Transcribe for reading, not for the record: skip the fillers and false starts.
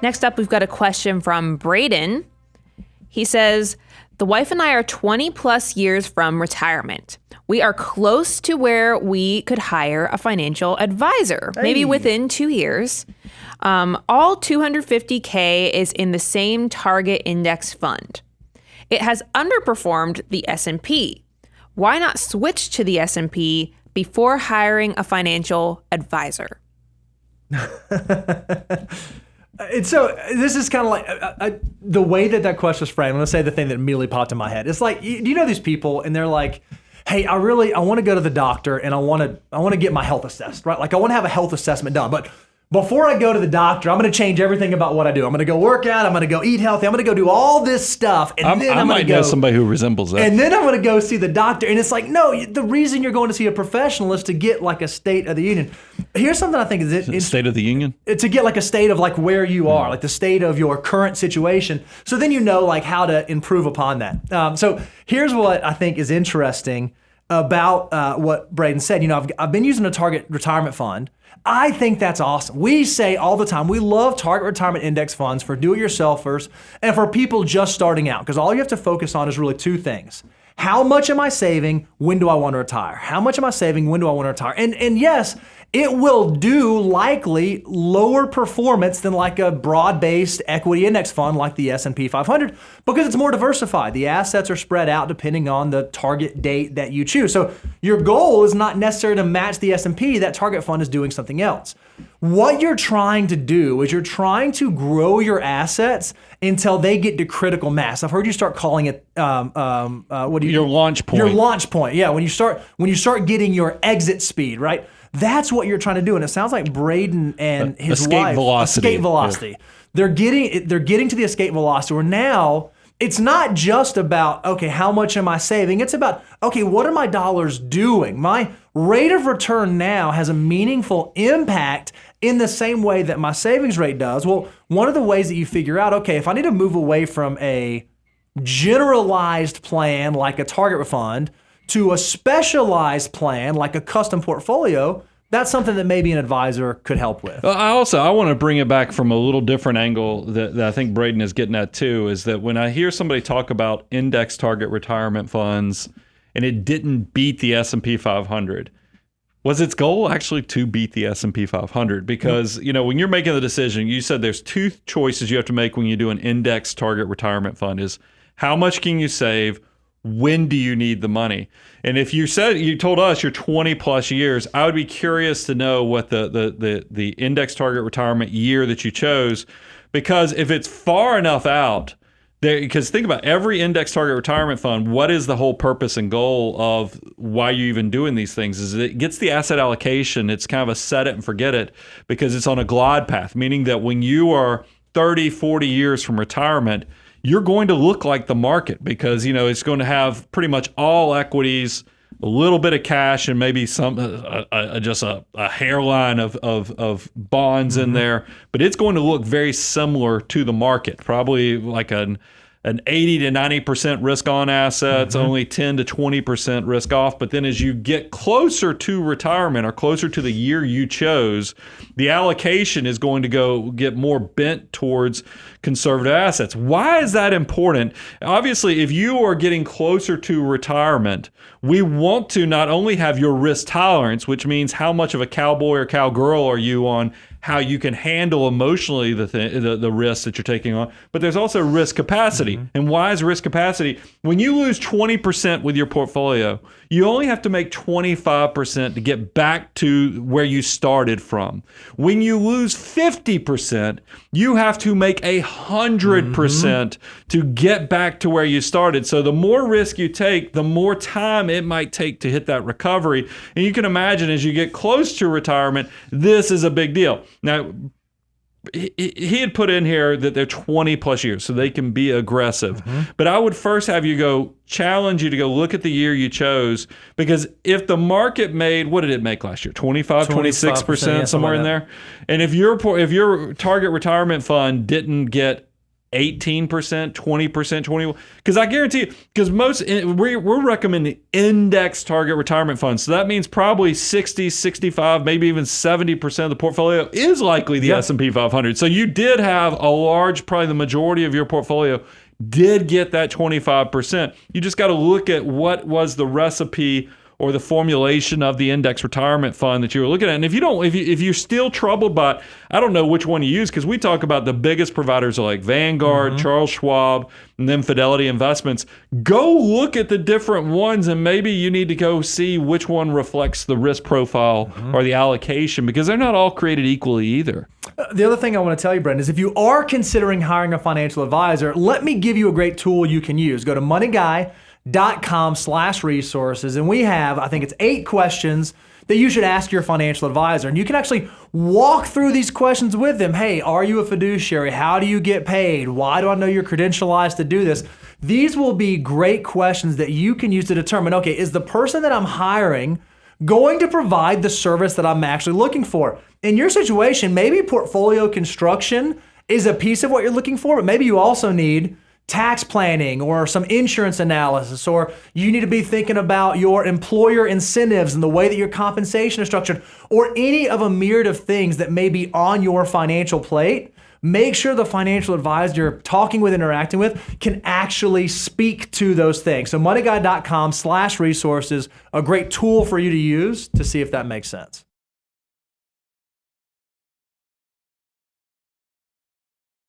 Next up, we've got a question from Braden. He says, the wife and I are 20 plus years from retirement. We are close to where we could hire a financial advisor, maybe within 2 years. All $250K is in the same target index fund. It has underperformed the S&P. Why not switch to the S&P before hiring a financial advisor? And so this is kind of like the way that question was framed. I'm going to say the thing that immediately popped in my head. It's like, do you know these people and they're like, hey, I want to go to the doctor and I want to get my health assessed, right? Like I want to have a health assessment done, but before I go to the doctor, I'm going to change everything about what I do. I'm going to go work out. I'm going to go eat healthy. I'm going to go do all this stuff. And then I might know somebody who resembles that. And then I'm going to go see the doctor. And it's like, no, the reason you're going to see a professional is to get like a state of the union. Here's something I think is State of the Union? To get like a state of like where you are, like the state of your current situation. So then you know like how to improve upon that. So here's what I think is interesting about what Braden said. You know, I've been using a target retirement fund. I think that's awesome. We say all the time, we love target retirement index funds for do-it-yourselfers and for people just starting out, because all you have to focus on is really two things. How much am I saving? When do I want to retire? How much am I saving? When do I want to retire? And yes, it will do likely lower performance than like a broad-based equity index fund like the S&P 500 because it's more diversified. The assets are spread out depending on the target date that you choose. So your goal is not necessarily to match the S&P. That target fund is doing something else. What you're trying to do is you're trying to grow your assets until they get to critical mass. I've heard you start calling it your launch point. Your launch point. Yeah, when you start getting your exit speed, right? That's what you're trying to do. And it sounds like Braden and his escape velocity. Escape velocity. Yeah. They're getting to the escape velocity where now it's not just about, okay, how much am I saving? It's about, okay, what are my dollars doing? My rate of return now has a meaningful impact in the same way that my savings rate does. Well, one of the ways that you figure out, okay, if I need to move away from a generalized plan like a target fund to a specialized plan like a custom portfolio, that's something that maybe an advisor could help with. I want to bring it back from a little different angle that I think Braden is getting at too, is that when I hear somebody talk about index target retirement funds and it didn't beat the S&P 500, was its goal actually to beat the S&P 500? Because, you know, when you're making the decision, you said there's two choices you have to make when you do an index target retirement fund is how much can you save? When do you need the money? And if you told us you're 20 plus years, I would be curious to know what the index target retirement year that you chose, because if it's far enough out, because think about every index target retirement fund, what is the whole purpose and goal of why you're even doing these things? Is it gets the asset allocation. It's kind of a set it and forget it because it's on a glide path, meaning that when you are 30, 40 years from retirement, you're going to look like the market because, you know, it's going to have pretty much all equities, a little bit of cash, and maybe some just a hairline of bonds in there. But it's going to look very similar to the market, probably like an 80 to 90% risk on assets, only 10 to 20% risk off. But then as you get closer to retirement or closer to the year you chose, the allocation is going to get more bent towards conservative assets. Why is that important? Obviously, if you are getting closer to retirement, we want to not only have your risk tolerance, which means how much of a cowboy or cowgirl are you on how you can handle emotionally the risks that you're taking on, but there's also risk capacity. And why is risk capacity? When you lose 20% with your portfolio, you only have to make 25% to get back to where you started from. When you lose 50%, you have to make 100% to get back to where you started. So the more risk you take, the more time it might take to hit that recovery. And you can imagine as you get close to retirement, this is a big deal. Now, he had put in here that they're 20 plus years, so they can be aggressive. But I would first have you challenge you to go look at the year you chose, because if the market made, what did it make last year? 25, 26%, somewhere in there. And if your target retirement fund didn't get 18%, 20%, 21. Because I guarantee you, because we're recommending index target retirement funds. So that means probably 60, 65, maybe even 70% of the portfolio is likely the S&P 500. So you did have a large, probably the majority of your portfolio did get that 25%. You just got to look at what was the recipe or the formulation of the index retirement fund that you were looking at. And if you're still troubled by it, I don't know which one you use, because we talk about the biggest providers are like Vanguard, Charles Schwab, and then Fidelity Investments. Go look at the different ones, and maybe you need to go see which one reflects the risk profile or the allocation, because they're not all created equally either. The other thing I want to tell you, Brendan, is if you are considering hiring a financial advisor, let me give you a great tool you can use. Go to moneyguy.com/resources, and we have, I think it's 8 questions that you should ask your financial advisor. And you can actually walk through these questions with them. Hey, are you a fiduciary? How do you get paid? Why do I know you're credentialized to do this? These will be great questions that you can use to determine, okay, is the person that I'm hiring going to provide the service that I'm actually looking for? In your situation, maybe portfolio construction is a piece of what you're looking for, but maybe you also need tax planning or some insurance analysis, or you need to be thinking about your employer incentives and the way that your compensation is structured, or any of a myriad of things that may be on your financial plate. Make sure the financial advisor you're talking with, interacting with, can actually speak to those things. So moneyguy.com/resources, a great tool for you to use to see if that makes sense.